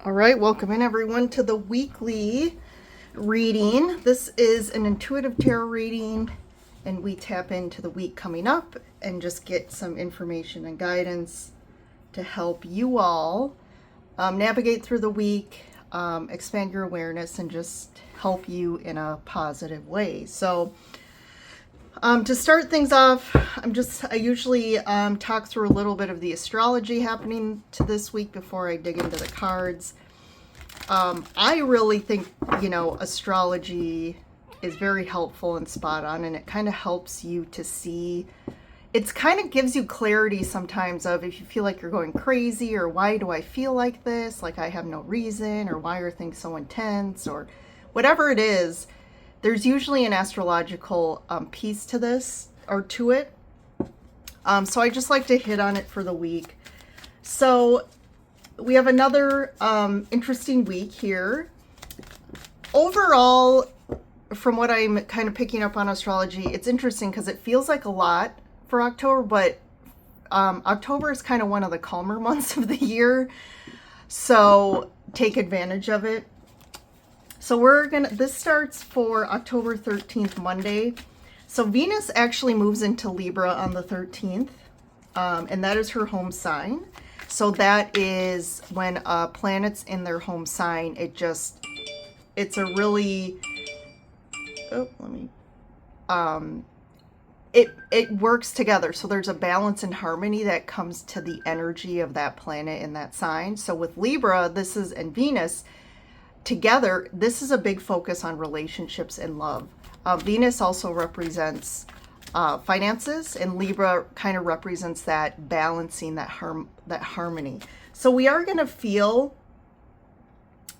All right, welcome in everyone to the weekly reading. This is an intuitive tarot reading, and we tap into the week coming up and just get some information and guidance to help you all navigate through the week, expand your awareness, and just help you in a positive way. So to start things off, I usually talk through a little bit of the astrology happening to this week before I dig into the cards. I really think, astrology is very helpful and spot on, and it kind of helps you to see. It kind of gives you clarity sometimes of if you feel like you're going crazy, or why do I feel like this? Like I have no reason, or why are things so intense, or whatever it is. There's usually an astrological piece to this, or to it. So I just like to hit on it for the week. So we have another interesting week here. Overall, from what I'm kind of picking up on astrology, it's interesting because it feels like a lot for October, but October is kind of one of the calmer months of the year. So take advantage of it. So this starts for October 13th, Monday. So Venus actually moves into Libra on the 13th, and that is her home sign. So that is when planets in their home sign, it's a really, it works together. So there's a balance and harmony that comes to the energy of that planet in that sign. So with Libra, and Venus, together, this is a big focus on relationships and love. Venus also represents finances, and Libra kind of represents that balancing, that harmony. So we are going to feel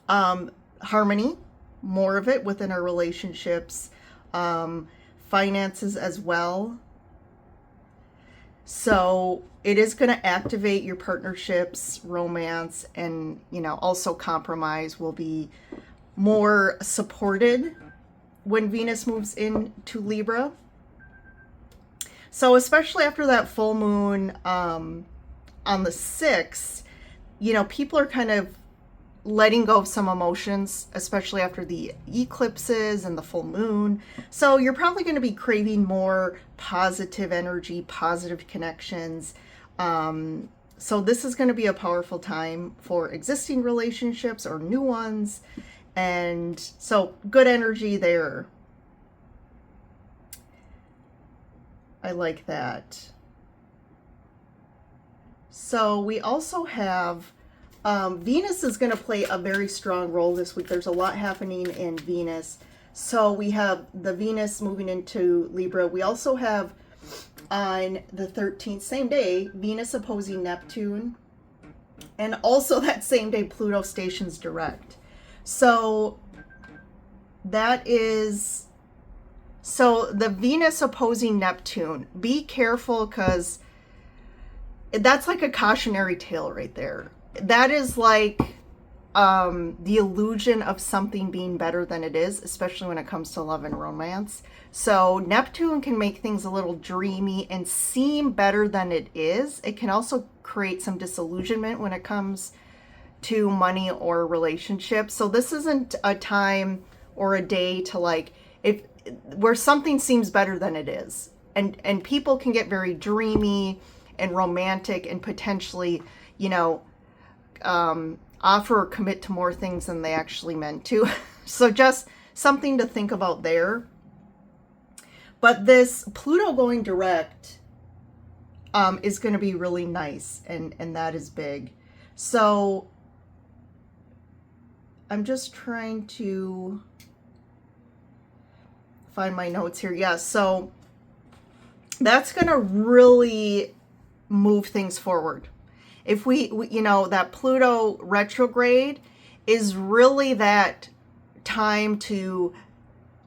harmony, more of it within our relationships, finances as well. So it is going to activate your partnerships, romance, and, also compromise will be more supported when Venus moves into Libra. So especially after that full moon on the 6th, people are kind of letting go of some emotions, especially after the eclipses and the full moon. So you're probably going to be craving more positive energy, positive connections. So this is going to be a powerful time for existing relationships or new ones. And so good energy there. I like that. So we also have Venus is going to play a very strong role this week. There's a lot happening in Venus. So we have the Venus moving into Libra. We also have on the 13th, same day, Venus opposing Neptune. And also that same day, Pluto stations direct. So the Venus opposing Neptune, be careful, because that's like a cautionary tale right there. That is like the illusion of something being better than it is, especially when it comes to love and romance. So Neptune can make things a little dreamy and seem better than it is. It can also create some disillusionment when it comes to money or relationships. So this isn't a time or a day to where something seems better than it is. And people can get very dreamy and romantic and potentially, offer or commit to more things than they actually meant to. So just something to think about there. But this Pluto going direct is going to be really nice, and that is big. So I'm just trying to find my notes here. Yeah, so that's going to really move things forward. If we that Pluto retrograde is really that time to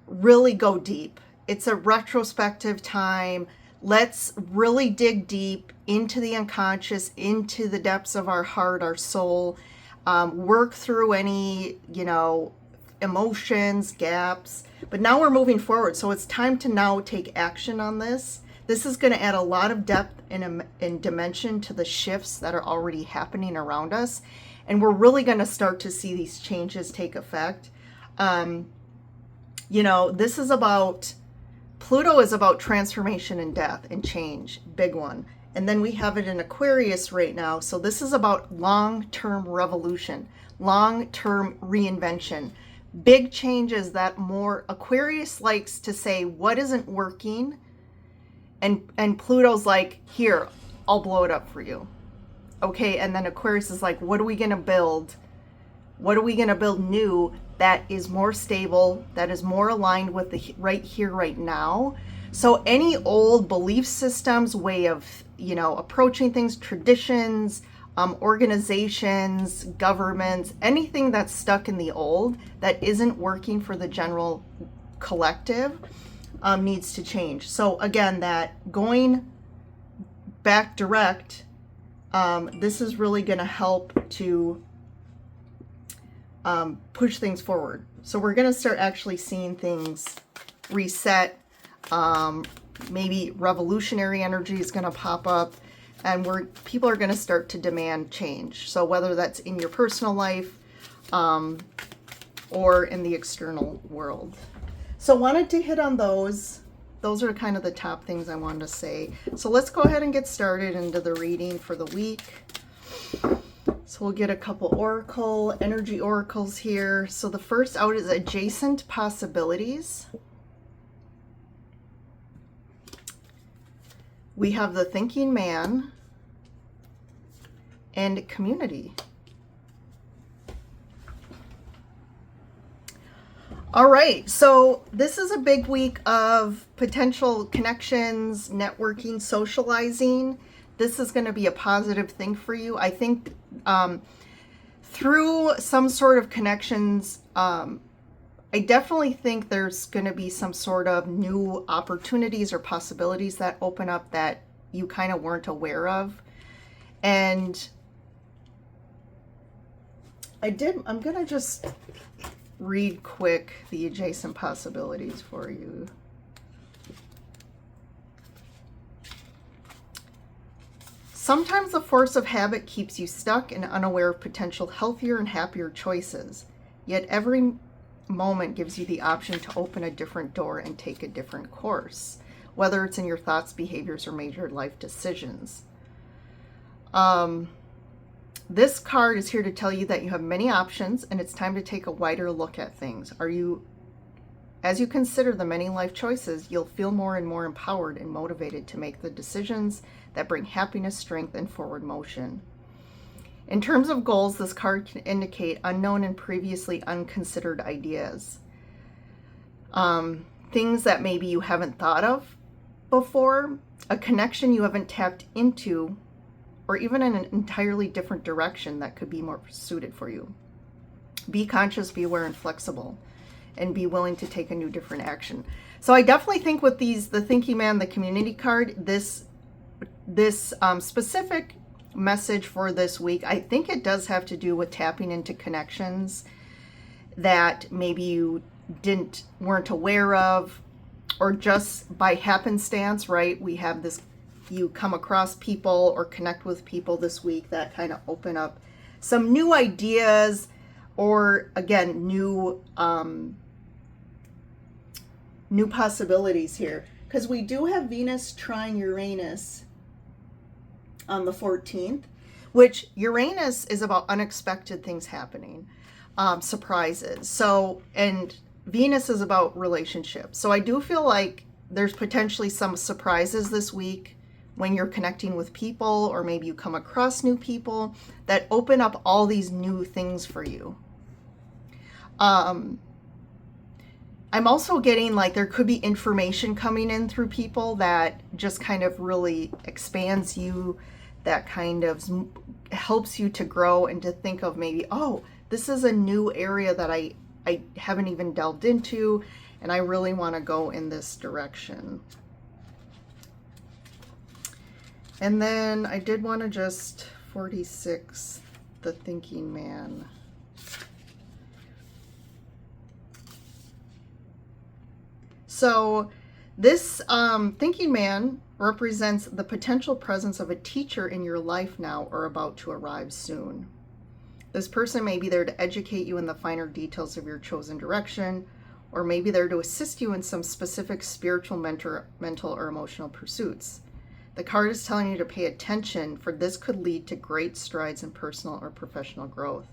really go deep. It's a retrospective time. Let's really dig deep into the unconscious, into the depths of our heart, our soul, work through any, emotions, gaps. But now we're moving forward. So it's time to now take action on this. This is going to add a lot of depth and dimension to the shifts that are already happening around us. And we're really going to start to see these changes take effect. You know, this is about, Pluto is about transformation and death and change, big one. And then we have it in Aquarius right now. So this is about long-term revolution, long-term reinvention, big changes that more Aquarius likes to say what isn't working. And Pluto's like, here, I'll blow it up for you. Okay, and then Aquarius is like, what are we going to build? What are we going to build new that is more stable, that is more aligned with the right here, right now? So any old belief systems, way of, you know, approaching things, traditions, organizations, governments, anything that's stuck in the old that isn't working for the general collective needs to change. So again, that going back direct, this is really going to help to push things forward. So we're going to start actually seeing things reset. Maybe revolutionary energy is going to pop up, and people are going to start to demand change. So whether that's in your personal life or in the external world. So wanted to hit on those. Those are kind of the top things I wanted to say. So let's go ahead and get started into the reading for the week. So we'll get a couple energy oracles here. So the first out is adjacent possibilities. We have the thinking man and community. All right, so this is a big week of potential connections, networking, socializing. This is going to be a positive thing for you. I think through some sort of connections, I definitely think there's going to be some sort of new opportunities or possibilities that open up that you kind of weren't aware of. And I'm going to just read quick the adjacent possibilities for you. Sometimes the force of habit keeps you stuck and unaware of potential healthier and happier choices. Yet every moment gives you the option to open a different door and take a different course, whether it's in your thoughts, behaviors, or major life decisions. This card is here to tell you that you have many options and it's time to take a wider look at things. As you consider the many life choices, you'll feel more and more empowered and motivated to make the decisions that bring happiness, strength, and forward motion. In terms of goals, this card can indicate unknown and previously unconsidered ideas. Things that maybe you haven't thought of before, a connection you haven't tapped into, or even in an entirely different direction that could be more suited for you. Be conscious, be aware, and flexible, and be willing to take a new, different action. So I definitely think with the Thinking Man, the community card, this specific message for this week, I think it does have to do with tapping into connections that maybe you weren't aware of, or just by happenstance, right? We have this, you come across people or connect with people this week that kind of open up some new ideas, or again, new possibilities here. Because we do have Venus trine Uranus on the 14th, which Uranus is about unexpected things happening, surprises. So, and Venus is about relationships. So I do feel like there's potentially some surprises this week when you're connecting with people, or maybe you come across new people that open up all these new things for you. I'm also getting like there could be information coming in through people that just kind of really expands you, that kind of helps you to grow and to think of maybe, oh, this is a new area that I haven't even delved into, and I really want to go in this direction. And then I did want to just 46, the Thinking Man. So this Thinking Man represents the potential presence of a teacher in your life now or about to arrive soon. This person may be there to educate you in the finer details of your chosen direction, or maybe there to assist you in some specific spiritual, mental, or emotional pursuits. The card is telling you to pay attention, for this could lead to great strides in personal or professional growth.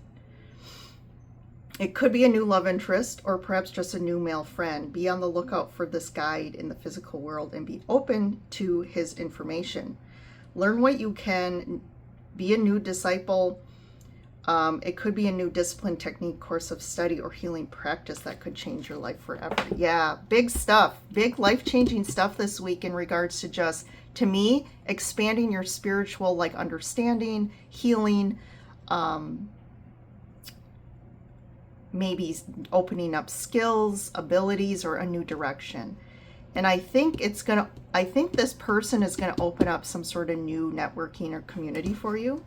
It could be a new love interest, or perhaps just a new male friend. Be on the lookout for this guide in the physical world and be open to his information. Learn what you can. Be a new disciple. It could be a new discipline, technique, course of study, or healing practice that could change your life forever. Yeah, big stuff, big life-changing stuff this week in regards to just, to me, expanding your spiritual like understanding, healing, maybe opening up skills, abilities, or a new direction. And I think this person is gonna open up some sort of new networking or community for you.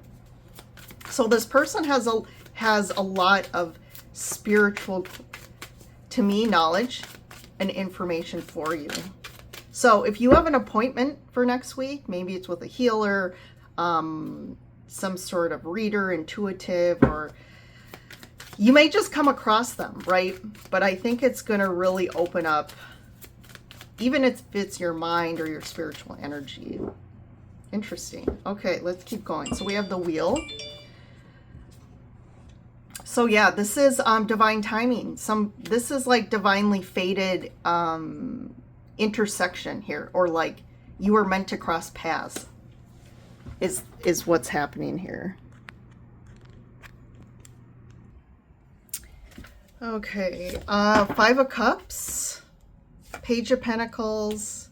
So this person has a lot of spiritual, to me, knowledge and information for you. So if you have an appointment for next week, maybe it's with a healer, some sort of reader, intuitive, or you may just come across them, right? But I think it's going to really open up, even if it's your mind or your spiritual energy. Interesting. Okay, let's keep going. So we have the wheel. So yeah, this is divine timing. This is like divinely fated intersection here, or like you were meant to cross paths is what's happening here. Okay, 5 of Cups, Page of Pentacles,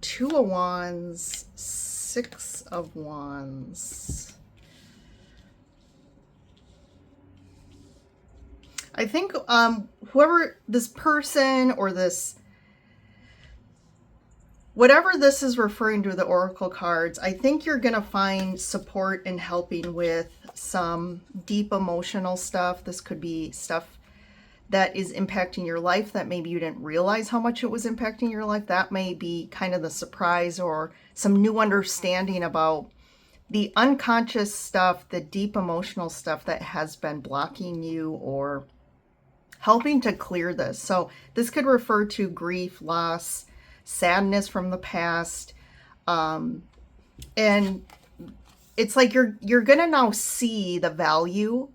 2 of Wands, 6 of Wands. I think whoever this person or this, whatever this is referring to, the Oracle cards, I think you're going to find support in helping with some deep emotional stuff. This could be stuff that is impacting your life that maybe you didn't realize how much it was impacting your life. That may be kind of the surprise, or some new understanding about the unconscious stuff, the deep emotional stuff that has been blocking you, or helping to clear this. So this could refer to grief, loss, sadness from the past. And it's like you're going to now see the value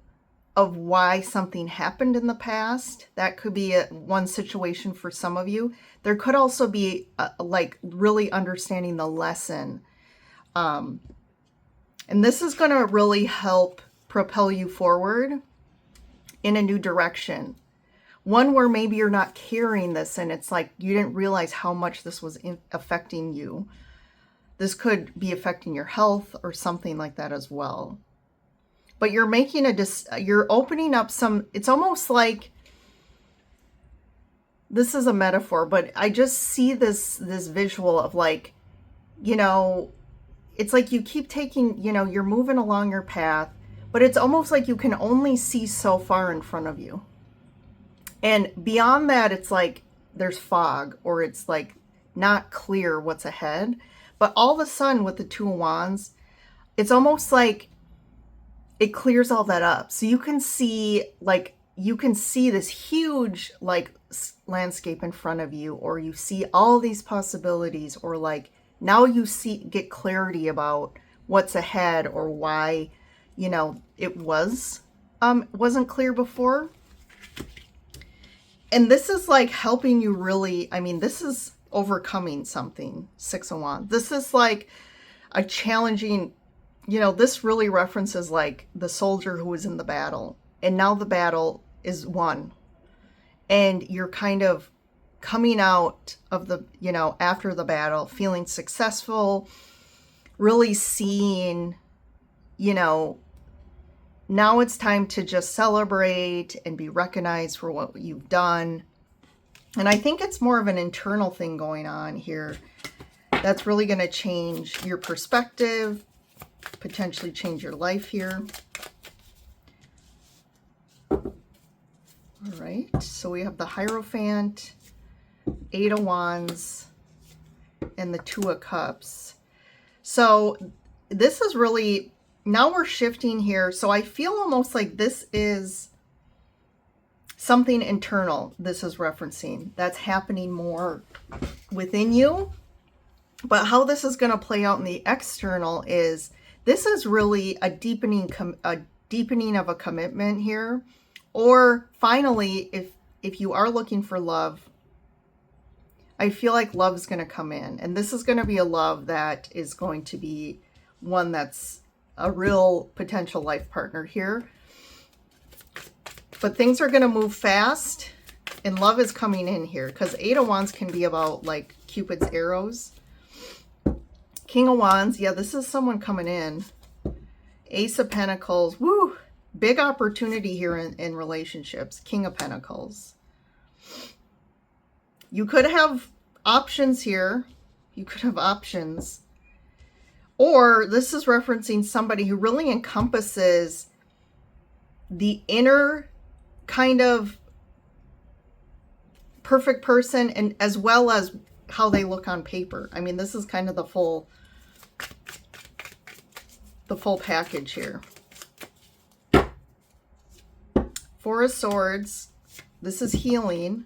of why something happened in the past. That could be one situation for some of you. There could also be like really understanding the lesson. And this is going to really help propel you forward in a new direction. One where maybe you're not carrying this and it's like you didn't realize how much this was affecting you. This could be affecting your health or something like that as well. But you're making you're opening up some, it's almost like, this is a metaphor, but I just see this visual of like, you know, it's like you keep taking, you know, you're moving along your path, but it's almost like you can only see so far in front of you. And beyond that, it's like there's fog, or it's like not clear what's ahead. But all of a sudden with the 2 of Wands, it's almost like it clears all that up. So you can see this huge like landscape in front of you, or you see all these possibilities, or like now you get clarity about what's ahead, or why, you know, it wasn't clear before. And this is like helping you really, I mean, this is overcoming something, 6 of Wands. This is like a challenging, you know, this really references like the soldier who was in the battle, and now the battle is won. And you're kind of coming out of the, you know, after the battle, feeling successful, really seeing, you know, now it's time to just celebrate and be recognized for what you've done. And I think it's more of an internal thing going on here that's really going to change your perspective, potentially change your life here. All right, so we have the Hierophant, 8 of Wands, and the 2 of Cups. So this is really, now we're shifting here. So I feel almost like this is something internal. This is referencing that's happening more within you. But how this is going to play out in the external is this is really a deepening of a commitment here. Or finally, if you are looking for love, I feel like love is going to come in. And this is going to be a love that is going to be one that's a real potential life partner here. But things are going to move fast. And love is coming in here. Because 8 of Wands can be about like Cupid's arrows. King of Wands. Yeah, this is someone coming in. Ace of Pentacles. Woo! Big opportunity here in relationships. King of Pentacles. You could have options here. You could have options. Or this is referencing somebody who really encompasses the inner kind of perfect person, and as well as how they look on paper. I mean, this is kind of the full package here. 4 of Swords. This is healing.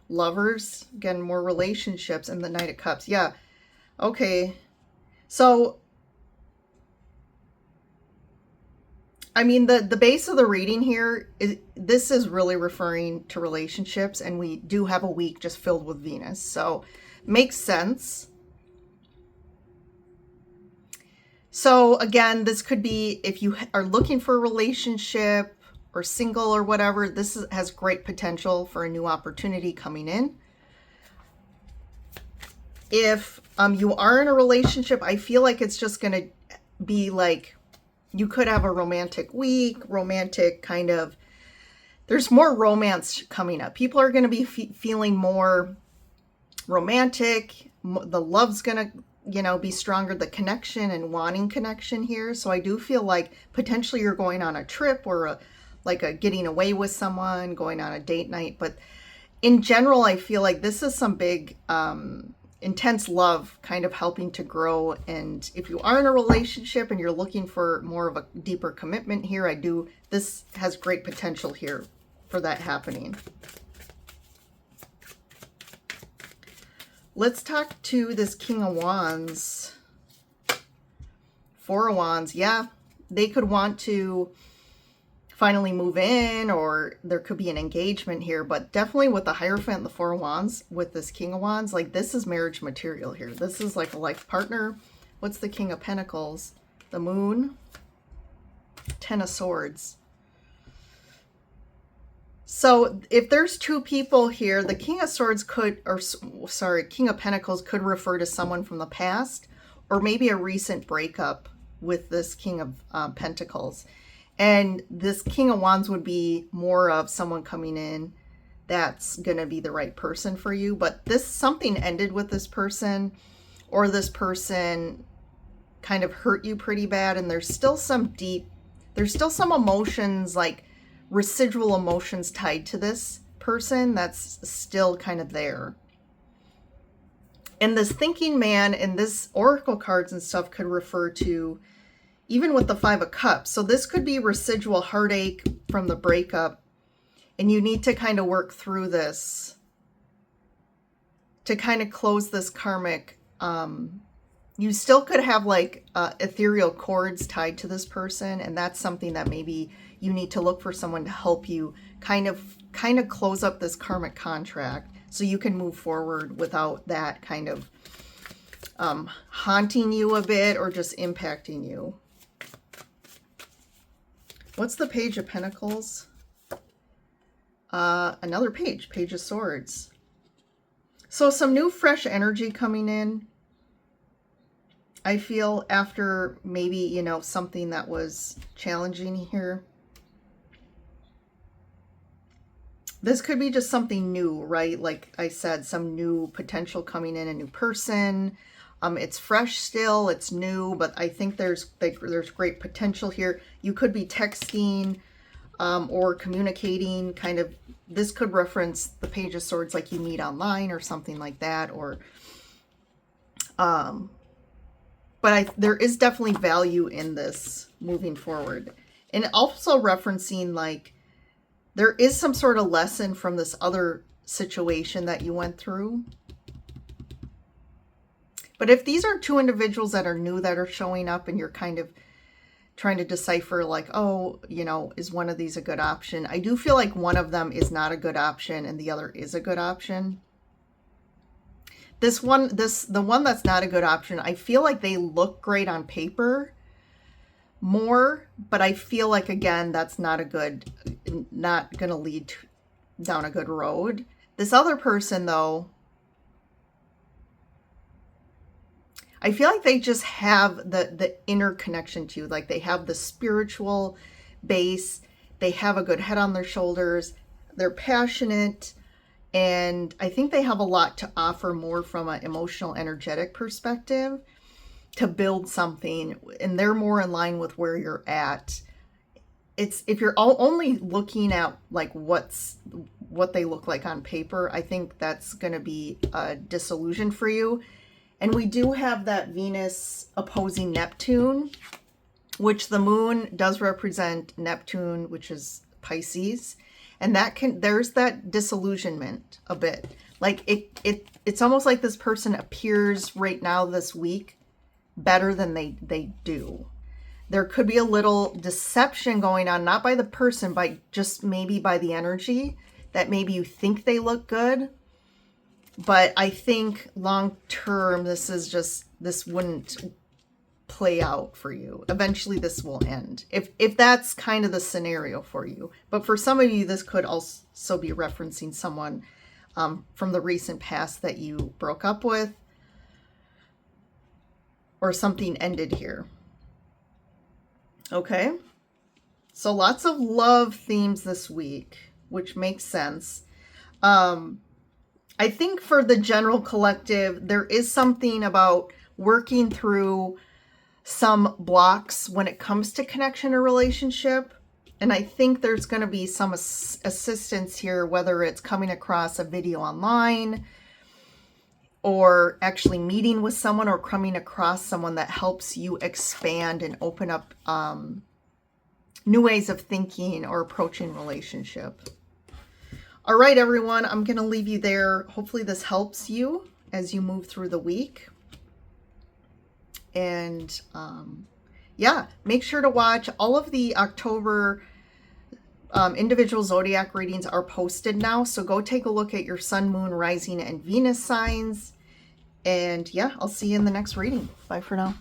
Lovers, again, more relationships, and the Knight of Cups. Yeah. Okay. So, I mean, the base of the reading here, this is really referring to relationships, and we do have a week just filled with Venus. So, makes sense. So, again, this could be if you are looking for a relationship or single or whatever, this has great potential for a new opportunity coming in. If you are in a relationship, I feel like it's just going to be like, you could have a romantic week, romantic kind of, there's more romance coming up. People are going to be feeling more romantic. The love's going to, you know, be stronger, the connection and wanting connection here. So I do feel like potentially you're going on a trip or like a getting away with someone, going on a date night. But in general, I feel like this is some big, intense love kind of helping to grow. And if you are in a relationship and you're looking for more of a deeper commitment here, this has great potential here for that happening. Let's talk to this King of Wands. 4 of Wands. Yeah, they could want to finally move in, or there could be an engagement here, but definitely with the Hierophant and the 4 of Wands, with this King of Wands, like this is marriage material here. This is like a life partner. What's the King of Pentacles? The Moon. 10 of Swords. So if there's 2 people here, the King of Swords could, or sorry, King of Pentacles could refer to someone from the past, or maybe a recent breakup with this King of Pentacles. And this King of Wands would be more of someone coming in that's going to be the right person for you. But something ended with this person, or this person kind of hurt you pretty bad. And there's still some emotions, like residual emotions tied to this person that's still kind of there. And this thinking man and this oracle cards and stuff could refer to, even with the 5 of Cups. So this could be residual heartache from the breakup. And you need to kind of work through this to kind of close this karmic. You still could have like ethereal cords tied to this person. And that's something that maybe you need to look for someone to help you kind of close up this karmic contract, so you can move forward without that kind of haunting you a bit or just impacting you. What's the Page of Pentacles? Another Page of Swords. So some new fresh energy coming in. I feel after maybe, you know, something that was challenging here. This could be just something new, right? Like I said, some new potential coming in, a new person. It's fresh still, it's new, but I think there's great potential here. You could be texting or communicating kind of. This could reference the Page of Swords, like you meet online or something like that, or But there is definitely value in this moving forward. And also referencing, like, there is some sort of lesson from this other situation that you went through. But if these are two individuals that are new that are showing up and you're kind of trying to decipher, like, oh, you know, is one of these a good option? I do feel like one of them is not a good option and the other is a good option. The one that's not a good option, I feel like they look great on paper more, but I feel like, again, that's not going to lead down a good road. This other person, though, I feel like they just have the inner connection to you. Like, they have the spiritual base. They have a good head on their shoulders. They're passionate. And I think they have a lot to offer more from an emotional, energetic perspective to build something. And they're more in line with where you're at. If you're only looking at, like, what they look like on paper, I think that's going to be a disillusion for you. And we do have that Venus opposing Neptune, which the moon does represent Neptune, which is Pisces. And there's that disillusionment a bit. Like, it's almost like this person appears right now this week better than they do. There could be a little deception going on, not by the person, but just maybe by the energy, that maybe you think they look good. But I think long term, this wouldn't play out for you. Eventually this will end, if that's kind of the scenario for you. But for some of you, this could also be referencing someone from the recent past that you broke up with, or something ended here. Okay, so lots of love themes this week, which makes sense. I think for the general collective, there is something about working through some blocks when it comes to connection or relationship. And I think there's going to be some assistance here, whether it's coming across a video online or actually meeting with someone or coming across someone that helps you expand and open up new ways of thinking or approaching relationship. All right, everyone, I'm going to leave you there. Hopefully this helps you as you move through the week. And yeah, make sure to watch all of the October individual zodiac readings are posted now. So go take a look at your sun, moon, rising, and Venus signs. And yeah, I'll see you in the next reading. Bye for now.